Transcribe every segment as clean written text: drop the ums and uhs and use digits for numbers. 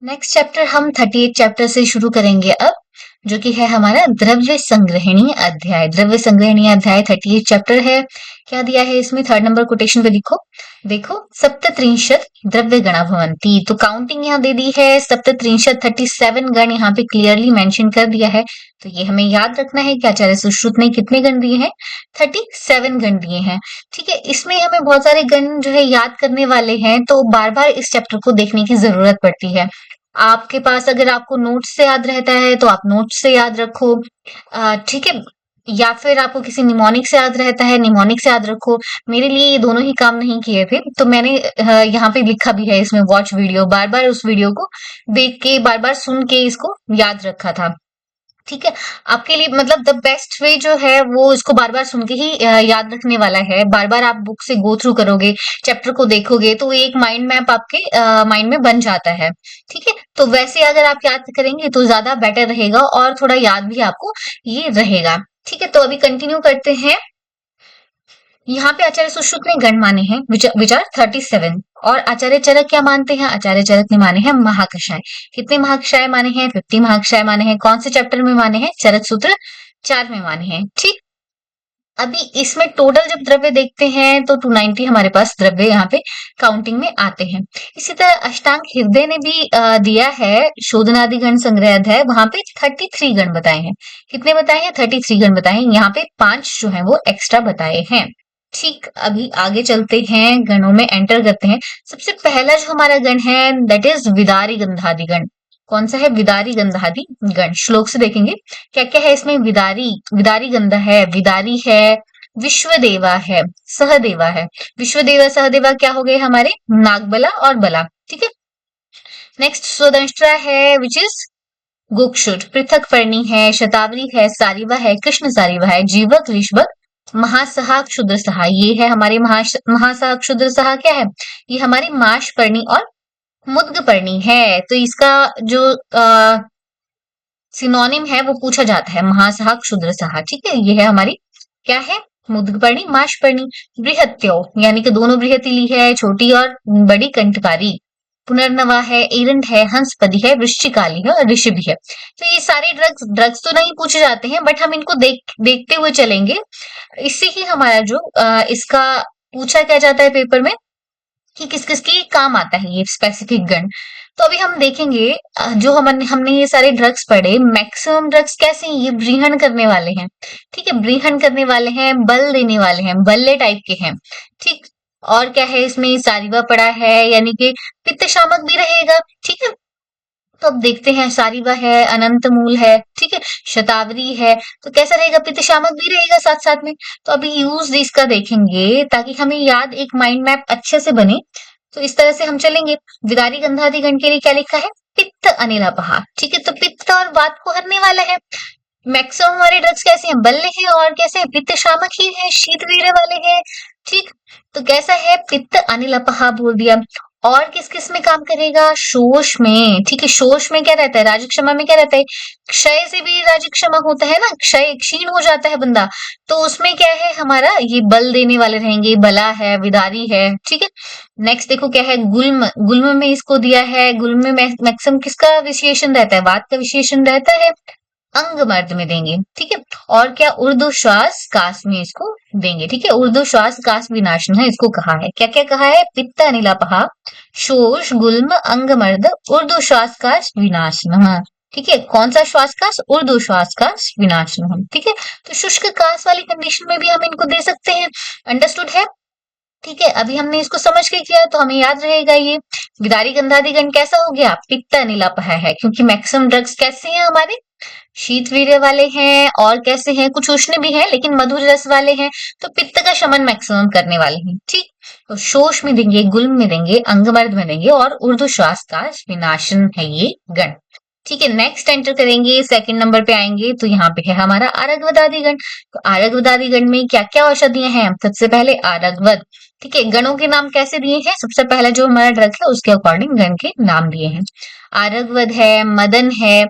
Next chapter हम 38 chapter से शुरू करेंगे अब, जो कि है हमारा द्रव्य संग्रहणीय अध्याय। द्रव्य संग्रहणीय अध्याय 38 चैप्टर है। क्या दिया है इसमें? थर्ड नंबर कोटेशन पे लिखो, देखो, सप्तत्रिंशत द्रव्य गणा भवन्ति। तो काउंटिंग यहाँ दे दी है, सप्तत्रिंशत 37 गण यहाँ पे क्लियरली मेंशन कर दिया है। तो ये हमें याद रखना है कि आचार्य सुश्रुत ने कितने गण दिए हैं? 37 गण दिए हैं। ठीक है, इसमें हमें बहुत सारे गण जो है याद करने वाले हैं, तो बार बार इस चैप्टर को देखने की जरूरत पड़ती है। आपके पास अगर आपको नोट्स से याद रहता है तो आप नोट्स से याद रखो, ठीक है, या फिर आपको किसी निमोनिक से याद रहता है, निमोनिक से याद रखो। मेरे लिए ये दोनों ही काम नहीं किए थे, तो मैंने यहाँ पे लिखा भी है इसमें, वॉच वीडियो, बार बार उस वीडियो को देख के, बार बार सुन के इसको याद रखा था। ठीक है, आपके लिए मतलब द बेस्ट वे जो है वो इसको बार बार सुन के ही याद रखने वाला है। बार बार आप बुक से गो थ्रू करोगे, चैप्टर को देखोगे, तो एक माइंड मैप आपके माइंड में बन जाता है। ठीक है, तो वैसे अगर आप याद करेंगे तो ज्यादा बेटर रहेगा और थोड़ा याद भी आपको ये रहेगा। ठीक है, तो अभी कंटिन्यू करते हैं। यहाँ पे आचार्य सुश्रुत ने गण माने हैं विचार 37, और आचार्य चरक क्या मानते हैं? आचार्य चरक ने माने हैं महाकषाय। कितने महाकषाय माने हैं? 50 महाकषाय माने हैं। कौन से चैप्टर में माने हैं? चरक सूत्र 4 में माने हैं। ठीक, अभी इसमें टोटल जब द्रव्य देखते हैं तो 290 हमारे पास द्रव्य यहाँ पे काउंटिंग में आते हैं। इसी तरह अष्टांग हृदय ने भी दिया है शोधनादि गण संग्रह अध्याय, वहां पे 33 गण बताए हैं। कितने बताए हैं? 33 गण बताए हैं। यहाँ पे 5 जो है वो एक्स्ट्रा बताए हैं। ठीक, अभी आगे चलते हैं, गणों में एंटर करते हैं। सबसे पहला जो हमारा गण है दैट इज विदारी गंधादि गण। कौन सा है? विदारी गंधादि गण। श्लोक से देखेंगे क्या क्या है इसमें। विदारी, विदारी गंध है, विदारी है, विश्वदेवा है, सहदेवा है। विश्वदेवा सहदेवा क्या हो गए हमारे? नागबला और बला। ठीक है, नेक्स्ट स्वदंष्ट्रा है विच इज गोक्षुर, पृथक पर्णी है, शतावरी है, सारिवा है, कृष्ण सारिवा है, जीवक, ऋषभक, महासहा, क्षुद्र सहा। ये है हमारे महासहा क्षुद्र सहा। क्या है ये? हमारी माश पर्णी और मुद्ग पर्णी है। तो इसका जो सिनोनिम है वो पूछा जाता है, महासहा क्षुद्र सहा। ठीक है, ये है हमारी क्या है? मुद्गपर्णी, माशपर्णी। बृहत्यो यानी कि दोनों बृहति ली है, छोटी और बड़ी कंठकारी। पुनर्नवा है, एरंड है, हंसपदी है, वृश्चिकाली है और ऋषि भी है। तो ये सारे ड्रग्स ड्रग्स तो नहीं पूछे जाते हैं, बट हम इनको देखते हुए चलेंगे। इससे ही हमारा जो इसका पूछा क्या जाता है पेपर में कि किस किस के काम आता है ये स्पेसिफिक गन। तो अभी हम देखेंगे जो हमने ये सारे ड्रग्स पढ़े, मैक्सिमम ड्रग्स कैसे हैं? ये ब्रीहण करने वाले हैं। ठीक है, ब्रीहण करने वाले हैं, बल देने वाले हैं, बल्ले टाइप के हैं। ठीक, और क्या है इसमें? सारिवा पड़ा है, यानी कि पित्त शामक भी रहेगा। ठीक है, तो अब देखते हैं, सारिवा है, अनंत मूल है, ठीक है, शतावरी है, तो कैसा रहेगा? पित्त शामक भी रहेगा साथ साथ में। तो अभी यूज इसका देखेंगे ताकि हमें याद एक माइंड मैप अच्छे से बने। तो इस तरह से हम चलेंगे। विदारी गंधादि गण के लिए क्या लिखा है? पित्त अनिलापहा। ठीक है, तो पित्त और वात को हरने वाला है। मैक्सिमम हमारे ड्रग्स कैसे हैं? बल्ले हैं, और कैसे हैं? पित्त शामक ही है, शीत वीर्य वाले हैं। ठीक, तो कैसा है? पित्त अनिल अपहा बोल दिया। और किस किस में काम करेगा? शोष में। ठीक है, शोष में क्या रहता है? राजक्षमा में क्या रहता है? क्षय से भी राजक्षमा होता है ना, क्षय क्षीण हो जाता है बंदा, तो उसमें क्या है हमारा? ये बल देने वाले रहेंगे, बला है, विदारी है। ठीक है, नेक्स्ट देखो क्या है? गुल्म। गुल्म में इसको दिया है, गुल्म में मैक्सिमम किसका विशेषण रहता है? वात का विशेषण रहता है, अंग मर्द में देंगे। ठीक है, और क्या? उर्दू श्वास काश में इसको देंगे। ठीक है, उर्दू श्वास काश विनाशन है इसको कहा है। क्या क्या कहा है? पित्त अनिलापहा, शोष, गुल्म, अंग मर्द, उर्दू श्वास काश विनाशन। ठीक है, कौन सा श्वास काश? उर्दू श्वास काश विनाशन। ठीक है, तो शुष्क काश वाली कंडीशन में भी हम इनको दे सकते हैं। अंडरस्टूड है? ठीक है, अभी हमने इसको समझ के किया तो हमें याद रहेगा ये। विदारी गंधादि गण कैसा हो गया? पित्त अनिलापहा है, क्योंकि मैक्सिमम ड्रग्स कैसे हैं हमारे? शीत वीर्य वाले हैं, और कैसे हैं? कुछ उष्ण भी हैं लेकिन मधुर रस वाले हैं, तो पित्त का शमन मैक्सिमम करने वाले हैं। ठीक, तो शोष में देंगे, गुल्म में देंगे, अंगमर्द में देंगे, और उर्दू श्वास का विनाशन है ये गण। ठीक है, नेक्स्ट एंटर करेंगे, सेकंड नंबर पे आएंगे, तो यहाँ पे है हमारा आरगवदादि गण। तो आरगवदादि गण में क्या क्या औषधियां हैं? सबसे पहले आरगवद। ठीक है, गणों के नाम कैसे दिए हैं? सबसे पहला जो हमारा ड्रग है उसके अकॉर्डिंग गण के नाम दिए हैं। आरगवद है, मदन है,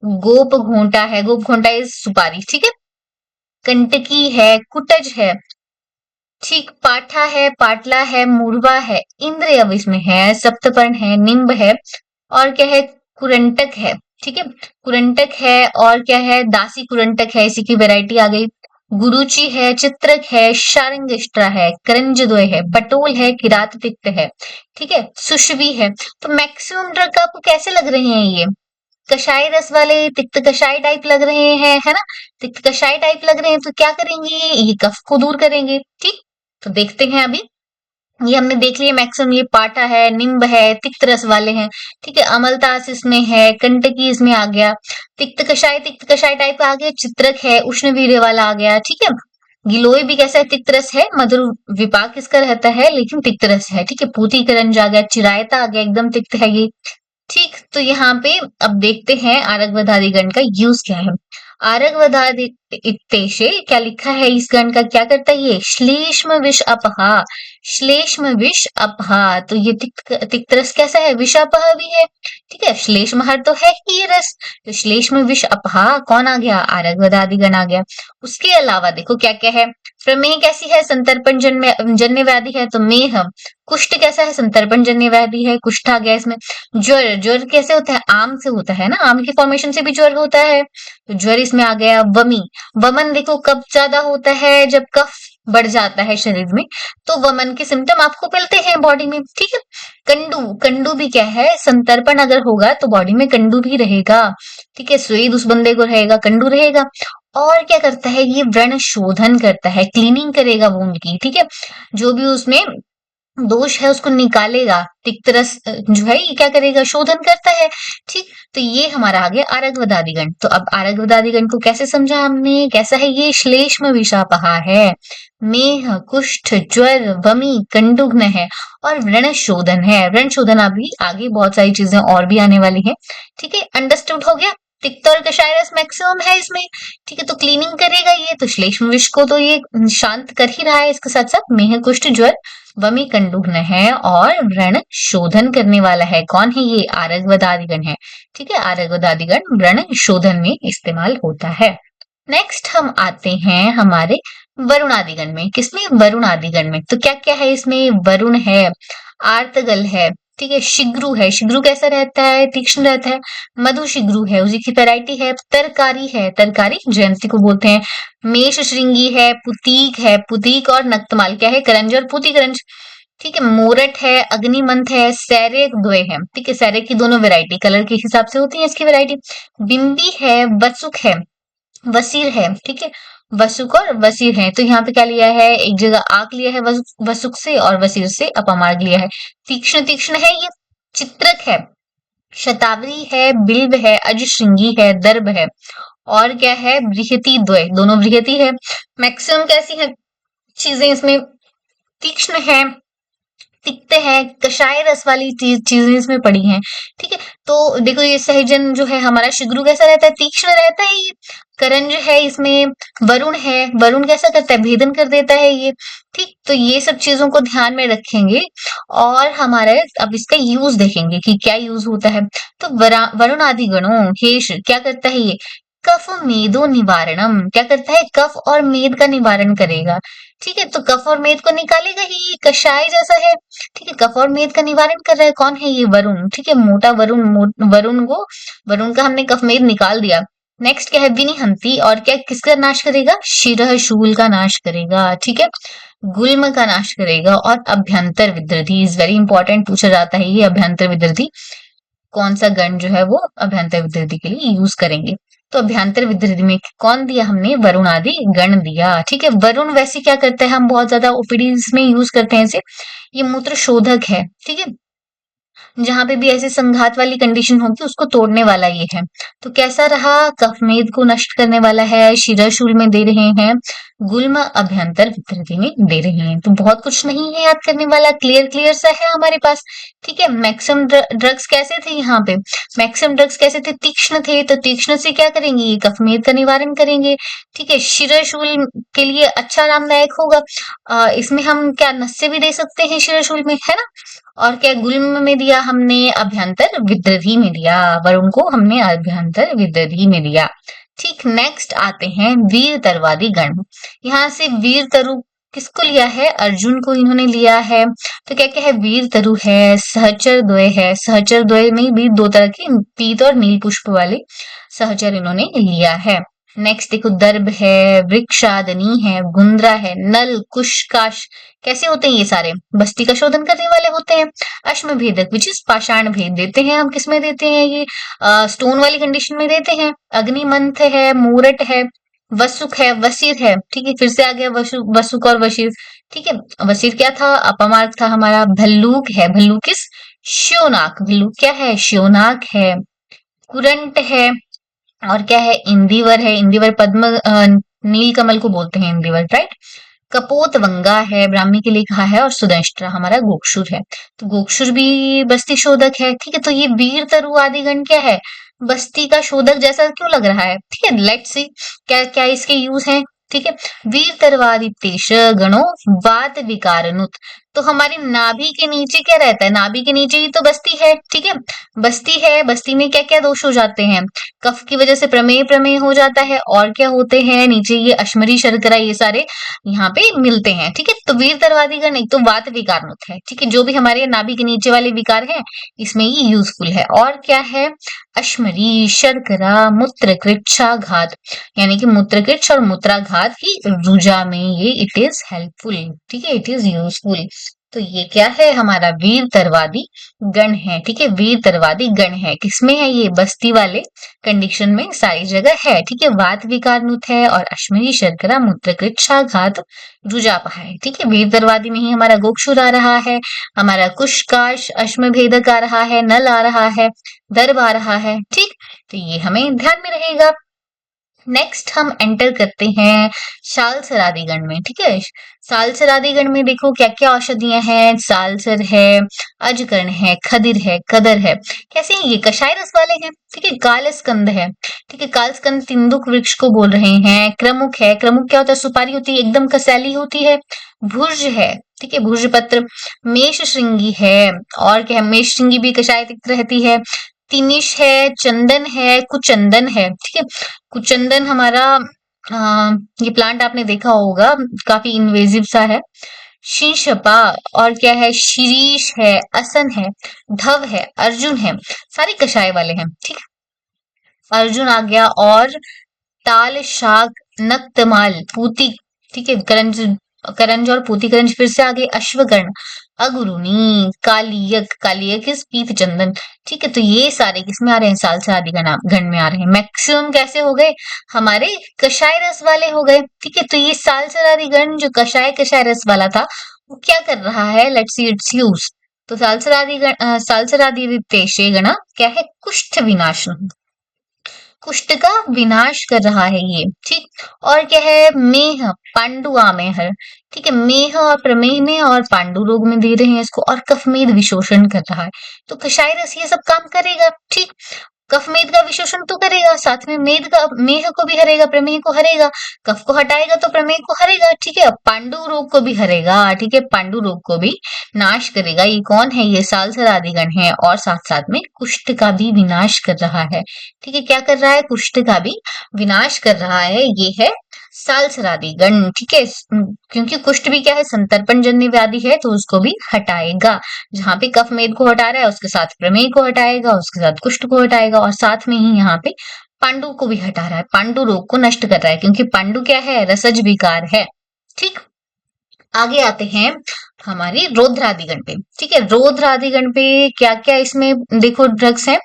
गोप घोंटा है, गोप घोंटा इज सुपारी। ठीक है, कंटकी है, कुटज है, ठीक, पाठा है, पाटला है, मुरवा है, इंद्र अब इसमें है, सप्तपर्ण है, निम्ब है, और क्या है, कुरंटक है, ठीक है, कुरंटक है, और क्या है, दासी कुरंटक है, इसी की वैरायटी आ गई। गुरुचि है, चित्रक है, शारंगेष्टा है, करंजद्वय है, पटोल है, किरात तिक्त है, ठीक है, सुषवी है। तो मैक्सिमम ड्रग आपको कैसे लग रहे हैं ये? कषाय रस वाले, तिक्त कषाय टाइप लग रहे हैं, है ना? तिक्त कषाय टाइप लग रहे हैं, तो क्या करेंगे, ये कफ को दूर करेंगे, ठीक। तो देखते हैं अभी, ये हमने देख लिया मैक्सिमम, ये पाठा है, निम्ब है, तिक्त रस वाले हैं, ठीक है, अमलतास इसमें है, कंटकी इसमें आ गया, तिक्त कषाय टाइप का आ गया, चित्रक है, उष्णवीर्य वाला आ गया, ठीक है। गिलोय भी कैसा है, तिक्त रस है, मधुर विपाक इसका रहता है, लेकिन तिक्त रस है, ठीक है। पूतीकरंज आ गया, चिरायता आ गया, एकदम तिक्त है ये, ठीक। तो यहाँ पे अब देखते हैं आरगवधादि गण का यूज क्या है। आरगवधादि इत्तेशे क्या लिखा है, इस गण का क्या करता है ये, श्लेष्म विष अपहा, श्लेष्म विष अपहा। तो ये तिक्त रस कैसा है, विष अपहा भी है, ठीक है, श्लेष्महर तो है ही ये रस, तो श्लेष्म विष अपहा कौन आ गया, आरगवधादि गण आ गया। उसके अलावा देखो क्या क्या है, प्रमेह कैसी है, संतर्पण जन्य व्याधि है, तो मेह। कुष्ठ कैसा है, संतर्पण जन्य व्याधि है, कुष्ठ आ गया इसमें। ज्वर, ज्वर कैसे होता है, आम से होता है ना, आम के फॉर्मेशन से भी ज्वर होता है, तो ज्वर इसमें आ गया। वमी, वमन देखो कब ज्यादा होता है, जब कफ बढ़ जाता है शरीर में, तो वमन के सिम्टम आपको मिलते हैं बॉडी में, ठीक है। कंडू, कंडू भी क्या है, संतर्पण अगर होगा तो बॉडी में कंडू भी रहेगा, ठीक है, स्वेद उस बंदे को रहेगा, कंडू रहेगा। और क्या करता है ये, व्रण शोधन करता है, क्लीनिंग करेगा वुंड की, ठीक है, जो भी उसमें दोष है उसको निकालेगा, तिक्त रस जो है ये क्या करेगा, शोधन करता है, ठीक। तो ये हमारा आ गया आरगवदादिगण। तो अब आरगवदादिगण को कैसे समझा हमने, कैसा है ये, श्लेष्म विषापहा है, मेह, कुष्ठ, ज्वर, वमी, कंडुग्न है, और व्रण शोधन है। व्रण शोधन अभी आगे बहुत सारी चीजें और भी आने वाली है, ठीक है, अंडरस्टूड हो गया। तिक्त और कषाय रस मैक्सिमम है इसमें, ठीक है, तो क्लीनिंग करेगा ये, तो श्लेष्म विष को तो ये शांत कर ही रहा है, इसके साथ साथ मेह, कुष्ठ, ज्वर, वमी, कंडुग्न है, और व्रण शोधन करने वाला है। कौन है ये, आरगवदादिगण है, ठीक है, आरगवदादिगण व्रण शोधन में इस्तेमाल होता है। नेक्स्ट हम आते हैं हमारे वरुणादिगण में, किसमें, वरुणादिगण में। तो क्या क्या है इसमें, वरुण है, आर्तगल है, ठीक है, शिग्रु है, शिग्रु कैसा रहता है, तीक्ष्ण रहता है। मधु शिग्रु है, उसी की वैरायटी है। तरकारी है, तरकारी जयंती को बोलते हैं। मेष श्रृंगी है, पुतीक और नक्तमाल क्या है, करंज और पूतिकरंज, ठीक है। मोरट है, अग्निमंथ है, सैरेक द्वय है, ठीक है, सैरेक की दोनों वैरायटी कलर के हिसाब से होती है इसकी वैरायटी। बिंबी है, वसुक है, वसीर है, ठीक है, वसुक और वसीर है। तो यहाँ पे क्या लिया है, एक जगह आक लिया है वसुक से, और वसीर से अपमार्ग लिया है। तीक्ष्ण, तीक्ष्ण है ये। चित्रक है, शतावरी है, बिल्व है, अजश्रृंगी है, दर्भ है, और क्या है, बृहति द्वय, दोनों बृहति है। मैक्सिमम कैसी है चीजें इसमें, तीक्ष्ण है, तिक्त है, कषाय रस वाली चीजें इसमें पड़ी हैं, ठीक है। तो देखो ये सहजन जो है हमारा, शिग्रु कैसा रहता है, तीक्ष्ण रहता है ये। करंज है इसमें, वरुण है, वरुण कैसा करता है, भेदन कर देता है ये, ठीक। तो ये सब चीजों को ध्यान में रखेंगे, और हमारे अब इसका यूज देखेंगे कि क्या यूज होता है। तो वरुण आदि गणों हेश क्या करता है ये, कफ मेदो निवारणम, क्या करता है, कफ और मेद का निवारण करेगा, ठीक है। तो कफ और मेद को निकालेगा ही, ये कषाय जैसा है, ठीक है, कफ और मेद का निवारण कर रहा है। कौन है ये, वरुण, ठीक है, मोटा वरुण, वरुण का हमने कफ मेद निकाल दिया। नेक्स्ट क्या है, विनिहंती, और क्या किसका नाश करेगा, शिरः शूल का नाश करेगा, ठीक है, गुल्म का नाश करेगा। और अभ्यंतर विद्रधि इज वेरी इंपॉर्टेंट, पूछा जाता है ये अभ्यंतर विद्रधि, कौन सा गण जो है वो अभ्यंतर विद्रधि के लिए यूज करेंगे। तो अभ्यंतर विद्रधि में कौन दिया हमने, वरुण आदि गण दिया, ठीक है। वरुण वैसे क्या करता है, हम बहुत ज्यादा ओपीडीज में यूज करते हैं इसे, ये मूत्र शोधक है, ठीक है, जहां पे भी ऐसे संघात वाली कंडीशन होगी उसको तोड़ने वाला ये है। तो कैसा रहा, कफमेद को नष्ट करने वाला है, शिरशूल में दे रहे हैं, गुल्म अभ्यंतर विकृति में दे रहे हैं। तो बहुत कुछ नहीं है याद करने वाला, क्लियर क्लियर सा है हमारे पास, ठीक है। मैक्सिमम ड्रग्स कैसे थे यहाँ पे, मैक्सिमम ड्रग्स कैसे थे, तीक्ष्ण थे, तो तीक्ष्ण से क्या करेंगे, ये कफमेद का निवारण करेंगे, ठीक है। शिरशूल के लिए अच्छा आरामदायक होगा, इसमें हम क्या नस्य भी दे सकते हैं शिरशूल में, है ना। और क्या गुल्म में दिया हमने, अभ्यंतर विद्रधि में दिया, वरुण को हमने अभ्यंतर विद्रधि में दिया, ठीक। नेक्स्ट आते हैं वीर तरुवादी गण। यहाँ से वीर तरु किसको लिया है? अर्जुन को इन्होंने लिया है। तो क्या क्या है? वीर तरु है, सहचर द्वय है, सहचर द्वय में भी दो तरह के पीत और नील पुष्प वाले सहचर इन्होंने लिया है। नेक्स्ट देखो, दर्भ है, वृक्षादनी है, गुंद्रा है, नल, कुश, काश। कैसे होते हैं ये सारे? बस्ती का शोधन करने वाले होते हैं। अश्म भेदक विच इज पाषाण भेद देते हैं हम, किसमें देते हैं ये? स्टोन वाली कंडीशन में देते हैं। अग्निमंथ है, मूरट है, वसुक है, वसीर है। ठीक है, फिर से आ गया वसुक और वशीर। ठीक है, वसीर क्या था? अपमार्ग था हमारा। भल्लूक है, भल्लूक किस? श्योनाक। भल्लूक क्या है? श्योनाक है। कुरंट है, और क्या है? इंदिवर है। इंदिवर पद्म नील कमल को बोलते हैं इंदिवर, राइट। कपोत वंगा है, ब्राह्मी के लिए कहा है। और सुदंष्ट्रा हमारा गोक्षुर है। तो गोक्षुर भी बस्ती शोधक है। ठीक है, तो ये वीर तरु आदि गण क्या है? बस्ती का शोधक जैसा क्यों लग रहा है? ठीक है, लेट्स सी क्या क्या इसके यूज हैं। ठीक है, वीर तरवादितेश गणो वात विकारनुत। तो हमारी नाभि के नीचे क्या रहता है? नाभि के नीचे ही तो बस्ती है। ठीक है, बस्ती है, बस्ती में क्या क्या दोष हो जाते हैं? कफ की वजह से प्रमेय प्रमेय हो जाता है। और क्या होते हैं? नीचे ये अश्मरी शर्करा, ये सारे यहाँ पे मिलते हैं। ठीक है, तो वीर तरवादिगण एक तो वात विकारनुत है। ठीक है, जो भी हमारे नाभि के नीचे वाले विकार हैं इसमें ये यूजफुल है। और क्या है? अश्मरी, शर्करा, मूत्रकृच्छाघात, यानी कि मूत्रकृच्छ और मूत्राघात की रुजा में ये इट इज हेल्पफुल। ठीक है, इट इज यूजफुल। तो ये क्या है? हमारा वीर तरवादी गण है। ठीक है, वीर तरवादी गण है। किसमें है ये? बस्ती वाले कंडीशन में सारी जगह है। ठीक है, वात विकारनुत है और अश्मरी, शर्करा, मूत्रकृच्छाघात, रुजापा है। ठीक है, वीर तरवादी में ही हमारा गोक्षुर आ रहा है, हमारा कुशकाश अश्म भेदक आ रहा है, नल आ रहा है, दर्भ आ रहा है। ठीक, तो ये हमें ध्यान में रहेगा। नेक्स्ट हम एंटर करते हैं सालसर गण में। ठीक है, सालसर गण में देखो क्या क्या औषधियां हैं। सालसर है, अजकर्ण है, खदिर है, कदर है। कैसे हैं ये? कषाय रस वाले हैं। ठीक है, कालस्कंद है। ठीक है, कालस्कंद तिंदुक वृक्ष को बोल रहे हैं। क्रमुक है, क्रमुक क्या होता है? सुपारी होती है, एकदम कसैली होती है। भुर्ज है, ठीक है, भुर्ज पत्र। मेष श्रृंगी है, और क्या है? मेष श्रृंगी भी कषाय तिक्त रहती है। तिनिश है, चंदन है, कुचंदन है। ठीक है, कुचंदन हमारा ये प्लांट आपने देखा होगा, काफी इन्वेजिव सा है। शीशपा, और क्या है? शिरीष है, असन है, धव है, अर्जुन है। सारे कषाय वाले हैं। ठीक है, अर्जुन आ गया। और ताल, शाक, नक्तमाल, पूती। ठीक है, करंज, करंज और पूती करंज फिर से आगे। अश्वगण, अगुरुनी, कालियक, कालियक इस पीत चंदन। ठीक है, तो ये सारे किसमें आ रहे हैं? सालसा आदि गण में आ रहे हैं। मैक्सिमम कैसे हो गए? हमारे कषाय रस वाले हो गए। ठीक है, तो ये सालसा आदि गण जो कषाय रस वाला था वो क्या कर रहा है? Let's see it's use. तो सालसा आदि तेषे गण क्या है? कुष्ठ विनाशन, कुष्ठ का विनाश कर रहा है ये। ठीक, और क्या है? मेह, पांडु आमेहर। ठीक है, मेह और प्रमेह में और पांडु रोग में दे रहे हैं इसको। और कफमेद विशोषण कर रहा है, तो कषाय रस ये सब काम करेगा। ठीक, कफ मेद का विशोषण तो करेगा, साथ में मेद का, मेह को भी हरेगा, प्रमेह को हरेगा। कफ को हटाएगा तो प्रमेह को हरेगा। ठीक है, पांडु रोग को भी हरेगा। ठीक है, पांडु रोग को भी नाश करेगा। ये कौन है? ये सालसर आदि गण है। और साथ साथ में कुष्ठ का भी विनाश कर रहा है। ठीक है, क्या कर रहा है? कुष्ठ का भी विनाश कर रहा है। ये है सालसर आदि गण। ठीक है, क्योंकि कुष्ठ भी क्या है? संतर्पण जन्य व्याधि है, तो उसको भी हटाएगा। जहां पे कफ मेद को हटा रहा है उसके साथ प्रमेह को हटाएगा, उसके साथ कुष्ठ को हटाएगा, और साथ में ही यहाँ पे पांडु को भी हटा रहा है, पांडु रोग को नष्ट कर रहा है, क्योंकि पांडु क्या है? रसज विकार है। ठीक, आगे आते हैं हमारी रौद्रादिगण पे। ठीक है, रौद्रादिगण पे क्या क्या इसमें देखो ड्रग्स हैं।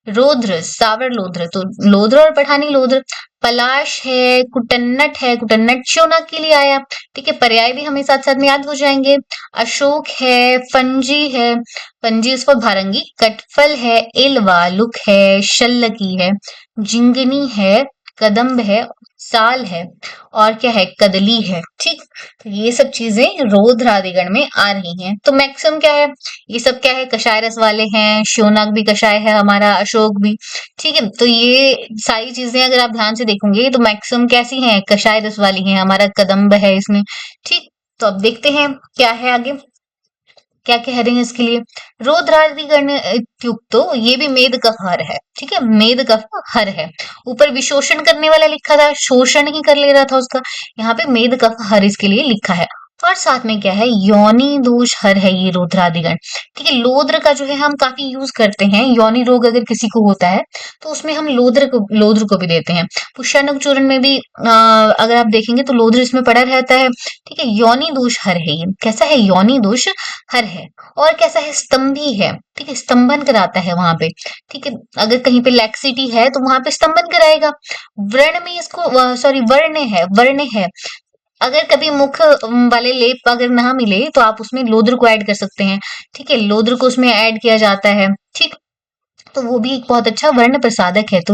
रौद्र, सावर लोद्र, तो लोद्र और पठानी लोद्र। पलाश है, कुटन्नट है, कुटन्नट शोनक के लिए आया। ठीक है, पर्याय भी हमें साथ साथ में याद हो जाएंगे। अशोक है, फंजी है, फंजी इस पर भारंगी। कटफल है, एलवालुक है, शल्लकी है, जिंगनी है, कदम्ब है, साल है, और क्या है? कदली है। ठीक, तो ये सब चीजें रौद्र आदि गण में आ रही हैं। तो मैक्सिमम क्या है? ये सब क्या है? कषाय रस वाले हैं। श्योनाक भी कषाय है हमारा, अशोक भी। ठीक है, तो ये सारी चीजें अगर आप ध्यान से देखोगे तो मैक्सिमम कैसी हैं? कषाय रस वाली हैं। हमारा कदम्ब है इसमें। ठीक, तो अब देखते हैं क्या है आगे, क्या कह रहे हैं इसके लिए। रौद्रादिगण इत्युक्तो, ये भी मेद कफ हर है। ठीक है, मेद कफ हर है। ऊपर विशोषण करने वाला लिखा था, शोषण ही कर ले रहा था उसका। यहाँ पे मेद कफ हर इसके लिए लिखा है। और साथ में क्या है, योनि दोष हर है ये रुद्रादिगण। ठीक है, लोद्र का जो है हम काफी यूज करते हैं, योनि रोग अगर किसी को होता है तो उसमें हम लोद्र को भी देते हैं। पुष्यानक चूर्ण में भी अगर आप देखेंगे तो लोद्र इसमें पड़ा रहता है। ठीक है, योनि दोष हर है ये। कैसा है, योनि दोष हर है। और कैसा है, स्तंभी है। ठीक है, स्तंभन कराता है वहां पे। ठीक है, अगर कहीं पे लैक्सिटी है तो वहां पे स्तंभन कराएगा। व्रण में इसको सॉरी वर्ण है। अगर कभी मुख वाले लेप अगर ना मिले तो आप उसमें लोद्र को ऐड कर सकते हैं। ठीक है, लोद्र को उसमें ऐड किया जाता है। ठीक, तो वो भी एक बहुत अच्छा वर्ण प्रसादक है, तो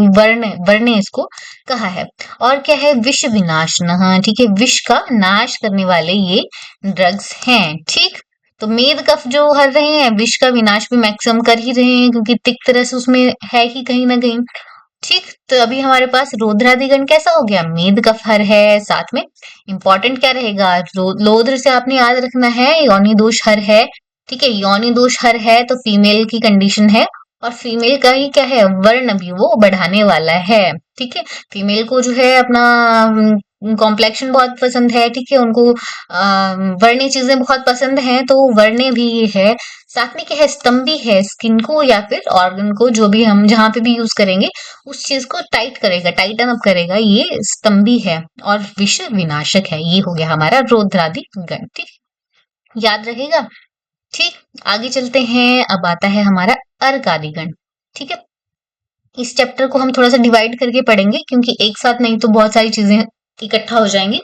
वर्ण इसको कहा है। और क्या है, विष विनाशनः। ठीक है, विष का नाश करने वाले ये ड्रग्स हैं। ठीक, तो मेद कफ जो हर रहे हैं, विष का विनाश भी मैक्सिमम कर ही रहे हैं, क्योंकि तिक्त रस उसमें है ही कहीं ना कहीं। ठीक, तो अभी हमारे पास रोध्रादिगण कैसा हो गया, मेद कफहर है। साथ में इंपॉर्टेंट क्या रहेगा, लोद्र से आपने याद रखना है योनि दोष हर है। ठीक है, योनि दोष हर है तो फीमेल की कंडीशन है, और फीमेल का ही क्या है, वर्ण भी वो बढ़ाने वाला है। ठीक है, फीमेल को जो है अपना कॉम्प्लेक्शन बहुत पसंद है। ठीक है, उनको वर्णीय चीजें बहुत पसंद हैं, तो वर्णीय भी ये है। साथ में क्या है, स्तंभी है, स्किन को या फिर ऑर्गन को जो भी हम जहां पे भी यूज करेंगे उस चीज को टाइट करेगा, टाइटन अप करेगा, ये स्तंभी है। और विष विनाशक है। ये हो गया हमारा रौद्रादि गण। ठीक, याद रहेगा। ठीक, आगे चलते हैं। अब आता है हमारा अर्क आदि गण। ठीक है, इस चैप्टर को हम थोड़ा सा डिवाइड करके पढ़ेंगे, क्योंकि एक साथ नहीं तो बहुत सारी चीजें इकट्ठा हो जाएंगी।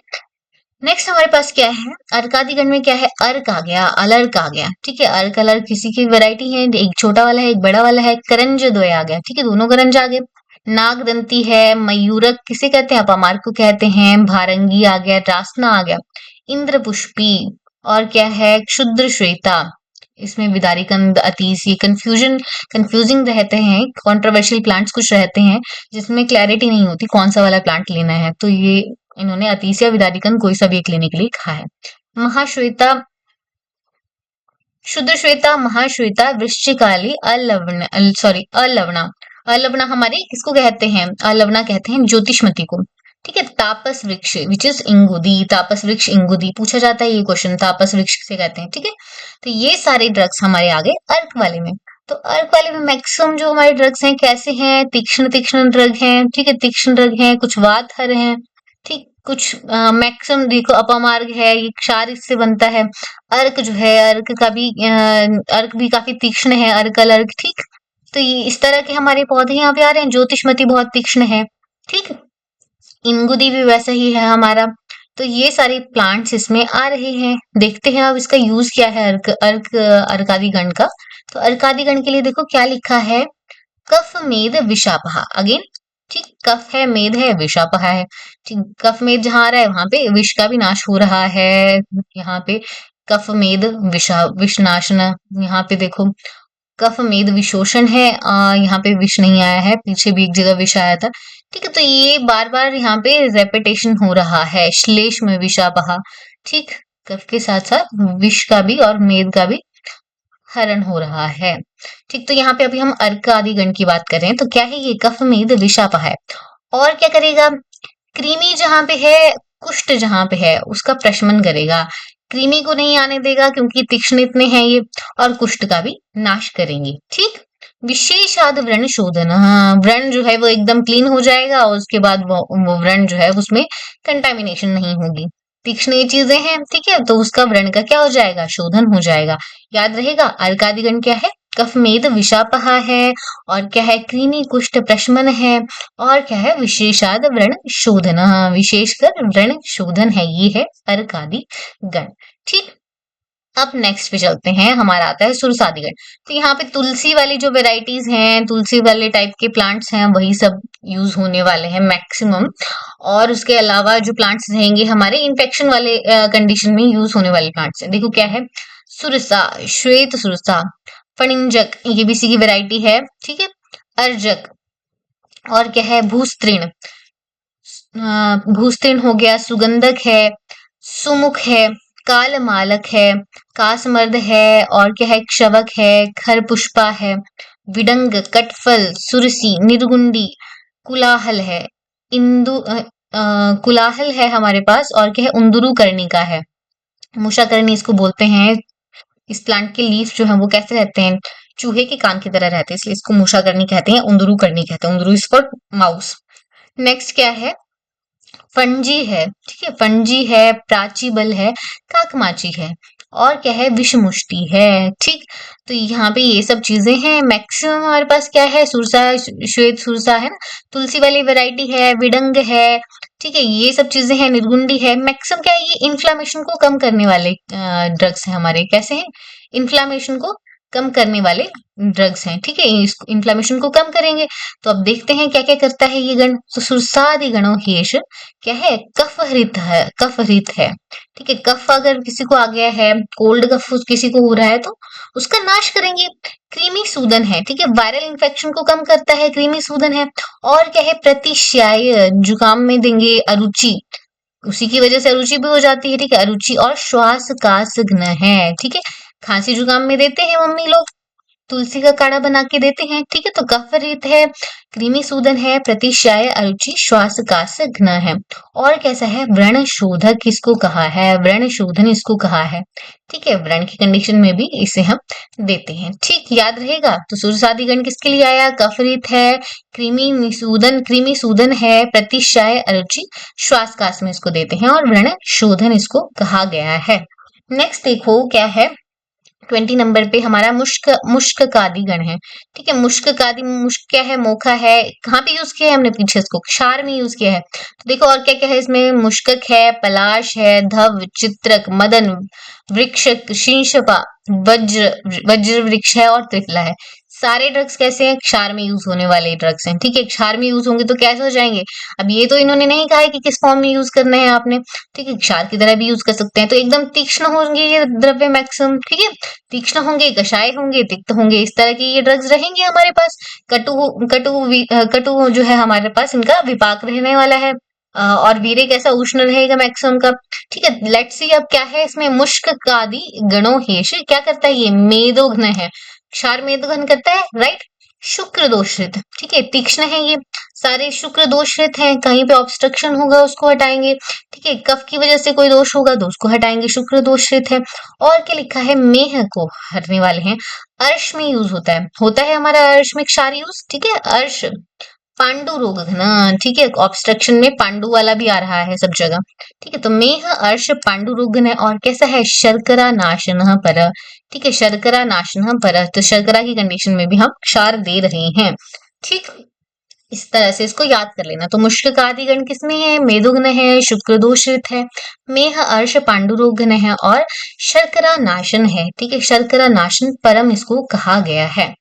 नेक्स्ट हमारे पास क्या है, अर्कादिगण में क्या है, अर्क आ गया, अलर्क आ गया। ठीक है, अर्क अलर्क किसी की वैरायटी है, एक छोटा वाला है एक बड़ा वाला है। करंज द्वय आ गया। ठीक है, दोनों करंज आ गए। नागदंती है, मयूरक किसे कहते हैं, अपामार्क को कहते हैं। भारंगी आ गया, रासना आ गया, इंद्रपुष्पी। और क्या है, क्षुद्र श्वेता। इसमें विदारीकंद, अतीस, ये कंफ्यूजिंग रहते हैं, कंट्रोवर्शियल प्लांट्स कुछ रहते हैं जिसमें क्लैरिटी नहीं होती कौन सा वाला प्लांट लेना है, तो ये इन्होंने अतीसिया विदारिकन कोई सा भी एक लेने के लिए कहा है। महाश्वेता, शुद्ध श्वेता, महाश्वेता, वृश्चिकाली, अलवना। अलवना हमारी किसको कहते हैं, अलवना कहते हैं ज्योतिषमती को। ठीक है, तापस वृक्ष विच इज इंगुदी, तापस वृक्ष इंगुदी पूछा जाता है ये क्वेश्चन, तापस वृक्ष किसे कहते हैं। ठीक है, तो ये सारे ड्रग्स हमारे आ गए अर्क वाले में। तो अर्क वाले में मैक्सिमम जो हमारे ड्रग्स हैं कैसे हैं, तीक्ष्ण तीक्ष्ण ड्रग हैं। ठीक है, तीक्ष्ण ड्रग हैं, कुछ वातहर हैं। ठीक, कुछ मैक्सिमम देखो अपमार्ग है, ये क्षार इससे बनता है। अर्क जो है, अर्क भी काफी तीक्ष्ण है, अर्कल अर्क। ठीक, तो ये इस तरह के हमारे पौधे यहाँ पे आ रहे हैं। ज्योतिषमती बहुत तीक्ष्ण है। ठीक, इंगुदी भी वैसा ही है हमारा। तो ये सारे प्लांट्स इसमें आ रहे हैं। देखते हैं अब इसका यूज क्या है, अर्कादि गण का। तो अर्कादि गण के लिए देखो क्या लिखा है, कफ मेद विषापहा। अगेन, ठीक, कफ है, मेद है, विषापहा है। ठीक, कफ मेद जहां आ रहा है वहां पे विष का भी नाश हो रहा है। यहाँ पे कफ मेद विषनाशन। यहाँ पे देखो कफ मेद विशोषण है, यहाँ पे विष नहीं आया है, पीछे भी एक जगह विष आया था। ठीक है, तो ये बार बार यहाँ पे रेपिटेशन हो रहा है, श्लेष में विषापहा। ठीक, कफ के साथ साथ विष का भी और मेद का भी हरण हो रहा है। ठीक, तो यहाँ पे अभी हम अर्क आदि गण की बात कर रहे हैं, तो क्या है ये, कफ मेद विषापहा है। और क्या करेगा, कृमि जहां पे है, कुष्ठ जहां पे है उसका प्रशमन करेगा। कृमि को नहीं आने देगा क्योंकि तीक्ष्ण इतने हैं ये, और कुष्ठ का भी नाश करेंगे। ठीक, विशेषाद व्रण शोधन। हाँ, व्रण जो है वो एकदम क्लीन हो जाएगा, और उसके बाद वो व्रण जो है उसमें कंटामिनेशन नहीं होगी। तीक्ष्ण ये चीजें हैं, ठीक है, तो उसका व्रण का क्या हो जाएगा, शोधन हो जाएगा। याद रहेगा, अर्कादिगण क्या है, कफ मेद विषापहा है, और क्या है, कृमि कुष्ठ प्रशमन है, और क्या है, विशेषाद व्रण शोधन। हाँ, विशेषकर व्रण शोधन है, ये है अर्कादि गण। ठीक, अब नेक्स्ट पे चलते हैं, हमारा आता है सुरसादिगण। तो यहाँ पे तुलसी वाली जो वेराइटीज हैं, तुलसी वाले टाइप के प्लांट्स हैं, वही सब यूज होने वाले हैं मैक्सिमम। और उसके अलावा जो प्लांट्स रहेंगे हमारे इन्फेक्शन वाले कंडीशन में यूज होने वाले प्लांट्स हैं। देखो क्या है, सुरसा, श्वेत सुरसा, फणिंजक, ये भी इसी की वेराइटी है। ठीक है, अर्जक, और क्या है, भूस्त्रीण। भूस्त्रीण हो गया, सुगंधक है, सुमुख है, कालमालक है, कासमर्द है, और क्या है, क्षवक है, खरपुष्पा है, विडंग, कटफल, सुरसी, निर्गुंडी, कुलाहल है, इंदु कुलाहल है हमारे पास, और क्या है, उंदुरु कर्णिका है। मूषाकर्णी इसको बोलते हैं। इस प्लांट के लीफ जो है वो कैसे रहते हैं, चूहे के कान की तरह रहते हैं, इसलिए इसको मूषाकर्णी कहते हैं, उंदरू करनी कहते हैं, उंदरू इज फॉर माउस। नेक्स्ट क्या है, फंजी है, ठीक है, फंजी है, प्राचीबल है, काकमाची है, और क्या है, विषमुष्टि है। ठीक, तो यहाँ पे ये सब चीजें हैं। मैक्सिमम हमारे पास क्या है, सुरसा, श्वेत सुरसा है ना, तुलसी वाली वैरायटी है, विडंग है, ठीक है, ये सब चीजें हैं, निर्गुंडी है। मैक्सिमम क्या है, ये इन्फ्लामेशन को कम करने वाले ड्रग्स हैं हमारे। कैसे हैं, इन्फ्लामेशन को कम करने वाले ड्रग्स हैं, ठीक है, इन्फ्लामेशन को कम करेंगे। तो अब देखते हैं क्या क्या करता है ये गण। तो सुरसादि गणों हेश क्या है, कफहरित है, कफहरित है, ठीक है। कफ अगर किसी को आ गया है, कोल्ड कफ किसी को हो रहा है, तो उसका नाश करेंगे। कृमि सूदन है, ठीक है, वायरल इन्फेक्शन को कम करता है, कृमि सूदन है। और क्या है, प्रतिश्याय, जुकाम में देंगे, अरुचि, उसी की वजह से अरुचि भी हो जाती है, ठीक है, अरुचि। और श्वास का सघन है, ठीक है, खांसी जुकाम में देते हैं मम्मी लोग, तुलसी का काढ़ा बना के देते हैं, ठीक है। तो कफरहित है, कृमि सूदन है, प्रतिश्याय, अरुचि, श्वास कास घ्न है। और कैसा है, व्रण शोधक किसको कहा है, व्रण शोधन इसको कहा है, ठीक है। व्रण की कंडीशन में भी इसे हम देते हैं, ठीक, याद रहेगा। तो सुरसादी गण किसके लिए आया, कफरहित है, कृमि सूदन है, प्रतिश्याय, अरुचि, श्वास कास में इसको देते हैं, और व्रण शोधन इसको कहा गया है। नेक्स्ट देखो क्या है, 20 नंबर पे हमारा मुश्क मुश्क कादि गण है, ठीक है। मुश्क कादि, मुश्क क्या है, मोखा है, कहाँ पे यूज किया है हमने, पीछे इसको क्षार में यूज किया है। तो देखो और क्या क्या है इसमें, मुश्कक है, पलाश है, धव, चित्रक, मदन, वृक्ष, शींशपा, वज्र, वज्र वृक्ष है, और त्रिफला है। सारे ड्रग्स कैसे हैं, क्षार में यूज होने वाले ड्रग्स हैं, ठीक है। क्षार में यूज होंगे तो कैसे हो जाएंगे, अब ये तो इन्होंने नहीं कहा है कि किस फॉर्म में यूज करना है आपने, ठीक है, क्षार की तरह भी यूज कर सकते हैं। तो एकदम तीक्ष्ण होंगे ये द्रव्य मैक्सिमम, ठीक है, तीक्ष्ण होंगे, कषाय होंगे, तिक्त होंगे, इस तरह के ये ड्रग्स रहेंगे हमारे पास। कटु जो है हमारे पास, इनका विपाक रहने वाला है। और वीर्य कैसा, उष्ण रहेगा मैक्सिमम का, ठीक है। लेट्स सी अब क्या है इसमें, मुष्क कादि गणो हेश क्या करता है, ये मेदोघ्न है, क्षार मेदोघ्न करता है, राइट। शुक्र दोषित, ठीक है, तीक्ष्ण है ये, सारे शुक्र दोषित हैं, कहीं पे ऑब्स्ट्रक्शन होगा उसको हटाएंगे, ठीक है, कफ की वजह से कोई दोष होगा तो उसको हटाएंगे, शुक्र दोषित है। और क्या लिखा है, मेह को हरने वाले हैं। अर्श में यूज होता है हमारा अर्श में क्षार यूज, ठीक है। अर्श, पांडु रोग घन, ठीक है, ऑब्स्ट्रक्शन में पांडु वाला भी आ रहा है सब जगह, ठीक है। तो मेह अर्श पांडु रोग है। और कैसा है, शर्करा नाशन पर, ठीक है, शर्करा नाशन पर, तो शर्करा की कंडीशन में भी हम क्षार दे रहे हैं, ठीक। इस तरह से इसको याद कर लेना। तो मुश्क आदि गण किसमें है, मेदुघ्न है, शुक्र दोषित है, मेह अर्श पांडुरोगन है, और शर्करा नाशन है, ठीक है, शर्करा नाशन परम इसको कहा गया है,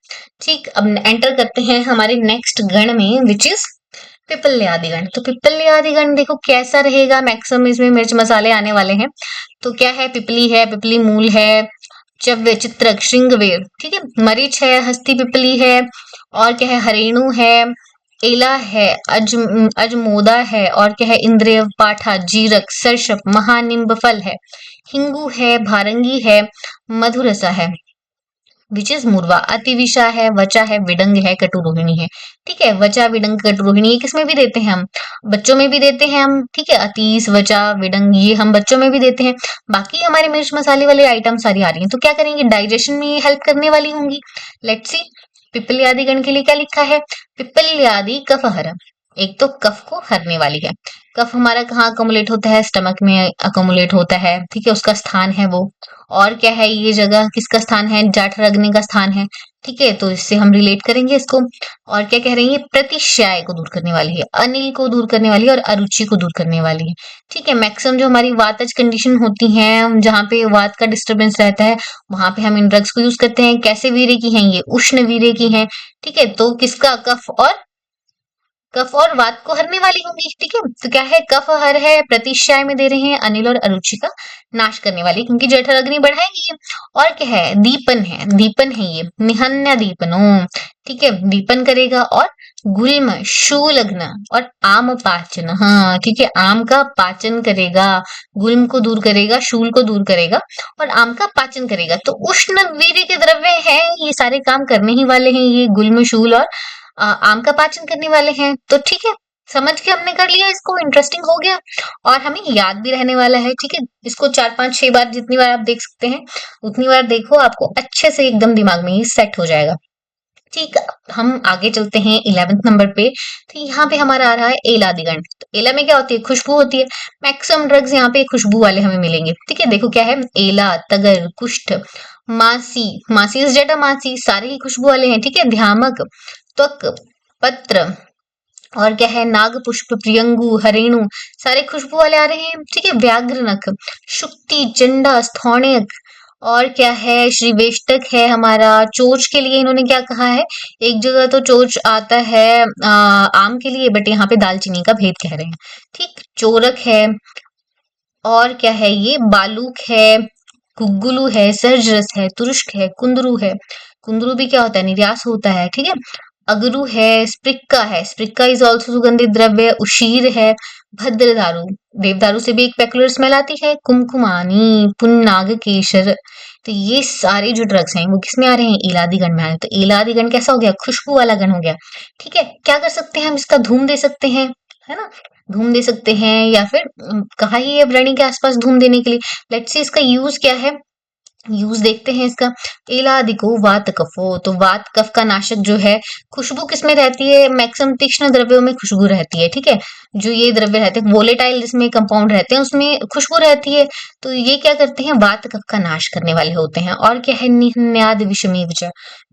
ठीक। अब एंटर करते हैं हमारे नेक्स्ट गण में, विच इज पिपल्यादि गण। तो पिपल्यादि गण देखो कैसा रहेगा, मैक्सिमम इसमें मिर्च मसाले आने वाले हैं। तो क्या है, पिपली है, पिपली मूल है, चव्य, चित्रक, श्रृंगवेर, ठीक है, मरीच है, हस्ती पिपली है, और क्या है, हरेणु है, एला है, अजमोदा है, और क्या है, इंद्रिय, पाठा, जीरक, सरसप, महानिम्ब फल है, हिंगू है, भारंगी है, मधुरसा है, विच इज मुरवा, अतिविशा है, वचा है, विडंग है, कटुरोहिणी है, ठीक है। वचा, विडंग, कटुरोहिणी ये किसमें भी देते हैं हम, बच्चों में भी देते हैं हम, ठीक है। अतीस, वचा, विडंग ये हम बच्चों में भी देते हैं। बाकी हमारे मिर्च मसाले वाले आइटम सारी आ रही हैं, तो क्या करेंगे, डाइजेशन में ये हेल्प करने वाली होंगी। लेट्स सी पिपल्यादि गण के लिए क्या लिखा है, पिपल्यादि कफहर, एक तो कफ को हरने वाली है। कफ हमारा कहाँ अकोमुलेट होता है, स्टमक में अकोमुलेट होता है, ठीक है, उसका स्थान है वो। और क्या है, ये जगह किसका स्थान है, जाठर का स्थान है, ठीक है। तो इससे हम रिलेट करेंगे इसको। और क्या कह रही है, प्रतिश्याय को दूर करने वाली है, अनिल को दूर करने वाली है, और अरुचि को दूर करने वाली है, ठीक है। मैक्सिमम जो हमारी वातज कंडीशन होती है, जहाँ पे वात का डिस्टर्बेंस रहता है, वहां पे हम इन ड्रग्स को यूज करते हैं। कैसे वीर्य की हैं ये, उष्ण वीर्य की हैं, ठीक है। तो किसका, कफ और वात को हरने वाली होंगी, ठीक है। तो क्या है, कफ हर है, प्रतिश्याय में दे रहे हैं, अनिल और अरुचि का नाश करने वाली, क्योंकि जठर अग्नि बढ़ाएगी ये। और क्या है, दीपन है ये, निहन्य दीपनो, ठीक है, दीपन करेगा। और गुल्म, शूलग्न, और आम पाचन, हाँ ठीक है, आम का पाचन करेगा, गुल्म को दूर करेगा, शूल को दूर करेगा, और आम का पाचन करेगा। तो उष्ण वीर्य के द्रव्य हैं, ये सारे काम करने ही वाले हैं, ये गुल्म, शूल और आम का पाचन करने वाले हैं, तो ठीक है। समझ के हमने कर लिया इसको, इंटरेस्टिंग हो गया और हमें याद भी रहने वाला है। ठीक है, इसको 4 5 6 बार, जितनी बार आप देख सकते हैं उतनी बार देखो, आपको अच्छे से एकदम दिमाग में ये सेट हो जाएगा। ठीक, हम आगे चलते हैं 11th नंबर पे। तो यहाँ पे हमारा आ रहा है एला दिगंध। तो एला में क्या होती है? खुशबू होती है। मैक्सिमम ड्रग्स यहाँ पे खुशबू वाले हमें मिलेंगे। ठीक है, देखो क्या है, एला, तगर, कुष्ठ, मासी, मासी इस जटा मासी, सारे ही खुशबू वाले हैं। ठीक है, ध्यामक, त्वक, पत्र, और क्या है, नाग पुष्प, प्रियंगु, हरेणु, सारे खुशबू वाले आ रहे हैं। ठीक है, व्याघ्रनख, शुक्ति, चंडा, स्थौणिक, और क्या है, श्रीवेष्टक है हमारा। चोच के लिए इन्होंने क्या कहा है, एक जगह तो चोच आता है आम के लिए, बट यहाँ पे दालचीनी का भेद कह रहे हैं। ठीक, चोरक है, और क्या है, ये बालूक है, गुग्गुलू है, सहजरस है, तुरुष्क है, कुंदरू है। कुंदरू भी क्या होता है, निर्यास होता है। ठीक है, अगरू है, स्प्रिक्का है, स्प्रिक्का इज ऑल्सो सुगंधित द्रव्य, उशीर है, भद्रदारू, देवदारू से भी एक पेकुलर स्मेल आती है, कुमकुमानी, पुन्नाग केशर। तो ये सारे जो ड्रग्स हैं वो किसमें आ रहे हैं, एलादी गण में आ रहे हैं। तो एलादी गण कैसा हो गया, खुशबू वाला गण हो गया। ठीक है, क्या कर सकते हैं हम, इसका धूम दे सकते हैं, है ना, धूम दे सकते हैं, या फिर कहा ही है व्रणी के आसपास धूम देने के लिए। लेट्स से इसका यूज क्या है, यूज देखते हैं इसका। एलादिको वात कफो, तो वात कफ का नाशक जो है, खुशबू किसमें रहती है, मैक्सिमम तीक्ष्ण द्रव्यों में खुशबू रहती है। ठीक है, जो ये द्रव्य रहते हैं वोलेटाइल जिसमें कंपाउंड रहते हैं उसमें खुशबू रहती है। तो ये क्या करते हैं, वात कफ का नाश करने वाले होते हैं। और क्या है, निहन्याद विषमी विच,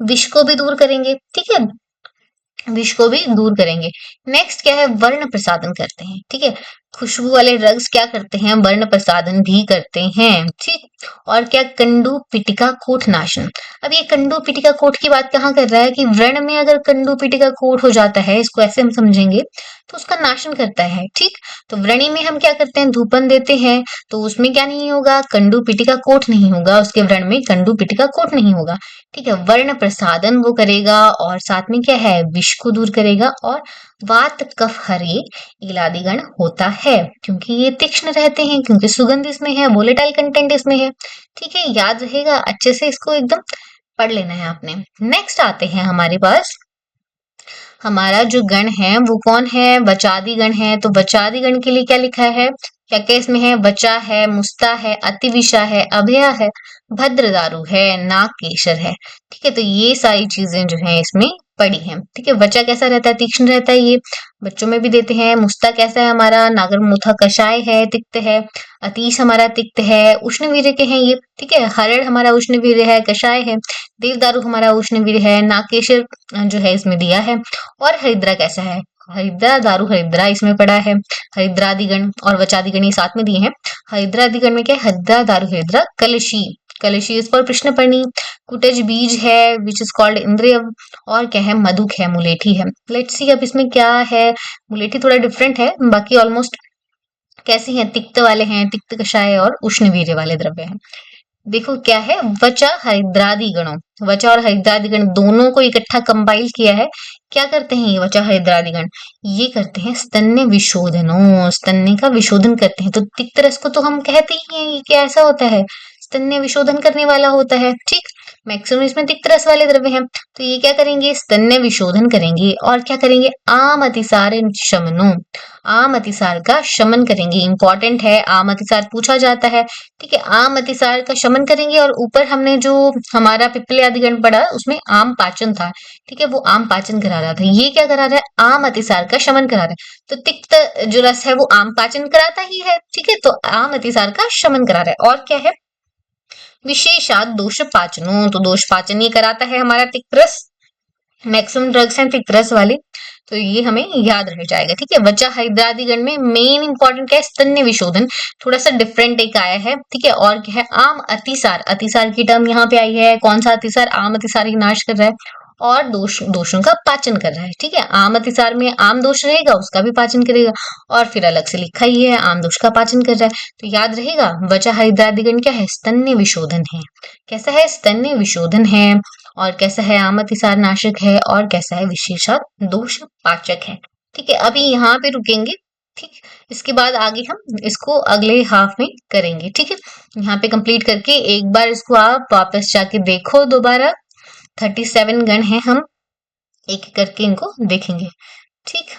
विष को भी दूर करेंगे। ठीक है, विष को भी दूर करेंगे। नेक्स्ट क्या है, वर्ण प्रसादन करते हैं। ठीक है, खुशबू वाले ड्रग्स क्या करते हैं, वर्ण प्रसादन भी करते हैं। ठीक, और क्या, कंडू पिटिका कोट नाशन। अब ये कंडू पिटिका कोट की बात कहाँ कर रहा है, कि व्रण में अगर कंडू पिटिका कोट हो जाता है, इसको ऐसे हम समझेंगे, तो उसका नाशन करता है। ठीक, तो व्रणी में हम क्या करते हैं, धूपन देते हैं, तो उसमें क्या नहीं होगा, कंडू पिटिका कोट नहीं होगा, उसके व्रण में कंडू पिटिका कोट नहीं होगा। ठीक है, वर्ण प्रसादन वो करेगा, और साथ में क्या है, विष को दूर करेगा। और वात कफ हरे इलादिगण होता है, क्योंकि ये तीक्ष्ण रहते हैं, क्योंकि सुगंध इसमें है, वोलेटाइल कंटेंट इसमें है। ठीक है, याद रहेगा, अच्छे से इसको एकदम पढ़ लेना है आपने। नेक्स्ट आते हैं हमारे पास, हमारा जो गण है वो कौन है, वचादि गण है। तो वचादि गण के लिए क्या लिखा है, क्या क्या इसमें है, वचा है, मुस्ता है, अतिविशा है, अभया है, भद्रदारू है, नागकेशर है। ठीक है, तो ये सारी चीजें जो है इसमें पड़ी हैं। ठीक है, वचा कैसा रहता है, तीक्ष्ण रहता है, ये बच्चों में भी देते हैं। मुस्ता कैसा है हमारा, नागरमुथा कषाय है, तिक्त है। अतीश हमारा तिक्त है, उष्णवीर्य के हैं ये। ठीक है, हरड़ हमारा उष्णवीर्य है, कषाय है। देवदारू हमारा उष्णवीर्य है, नागकेशर जो है इसमें दिया है। और हरिद्रा कैसा है, हरिद्रा दारू, हरिद्रा इसमें पड़ा है। हरिद्रादिगण और वचादिगण ये साथ में दिए हैं। हरिद्रादिगण में क्या है, हरिद्रा दारू, हरिद्रा, कलशी, कलशी इस पर कृष्णपर्णी, कुटज बीज है विच इज कॉल्ड इंद्रिय, और क्या है, मधुक है, मुलेठी है। लेट्स सी अब इसमें क्या है, मुलेठी थोड़ा डिफरेंट है, बाकी ऑलमोस्ट कैसी हैं, तिक्त वाले हैं, तिक्त कषाय और उष्णवीर्य वाले द्रव्य हैं। देखो क्या है, वचा हरिद्रादि गणों, वचा और हरिद्रादि गण दोनों को इकट्ठा कंपाइल किया है। क्या करते हैं ये वचा हरिद्रादि गण, ये करते हैं स्तन्य विशोधनों, स्तन्य का विशोधन करते हैं। तो तिक्त रस को तो हम कहते ही हैं, ये क्या ऐसा होता है, स्तन्य विशोधन करने वाला होता है। ठीक, मैक्सिमम इसमें तिक्त रस वाले द्रव्य हैं, तो ये क्या करेंगे, स्तन्य विशोधन करेंगे। और क्या करेंगे, आम अतिसार शमनो, आम अतिसार का शमन करेंगे। इंपॉर्टेंट है, आम अतिसार पूछा जाता है। ठीक है, आम अतिसार का शमन करेंगे। और ऊपर हमने जो हमारा पिप्पले आदि गण पढ़ा उसमें आम पाचन था। ठीक है, वो आम पाचन करा रहा था, ये क्या करा रहा है, आम अतिसार का शमन करा रहा है। तो तिक्त जो रस है वो आम पाचन कराता ही है। ठीक है, तो आम अतिसार का शमन करा रहा है। और क्या है, विशेषात दोष पाचनो, तो दोष पाचन ये कराता है हमारा तिक्त रस। मैक्सिमम ड्रग्स हैं तिक्त रस वाले, तो ये हमें याद रह जाएगा। ठीक है, वचा हरिद्रादिगण में मेन इंपॉर्टेंट क्या है, स्तन्य विशोधन, थोड़ा सा डिफरेंट एक आया है। ठीक है, और क्या है, आम अतिसार, अतिसार की टर्म यहाँ पे आई है। कौन सा अतिसार, आम अतिसार ही नाश कर रहा है और दोषों का पाचन कर रहा है। ठीक है, आम अतिसार में आम दोष रहेगा, उसका भी पाचन करेगा। और फिर अलग से लिखा ही है, आम दोष का पाचन कर रहा है। तो याद रहेगा, वचा हरिद्रादिगण क्या है, स्तन्य विशोधन है। कैसा है, स्तन्य विशोधन है। और कैसा है, आम अतिसार नाशक है। और कैसा है, विशेषात दोष पाचक है। ठीक है, अभी यहाँ पे रुकेंगे। ठीक, इसके बाद आगे हम इसको अगले हाफ में करेंगे। ठीक है, यहाँ पे कंप्लीट करके एक बार इसको आप वापस जाके देखो दोबारा। 37 गण हैं, हम एक एक करके इनको देखेंगे। ठीक।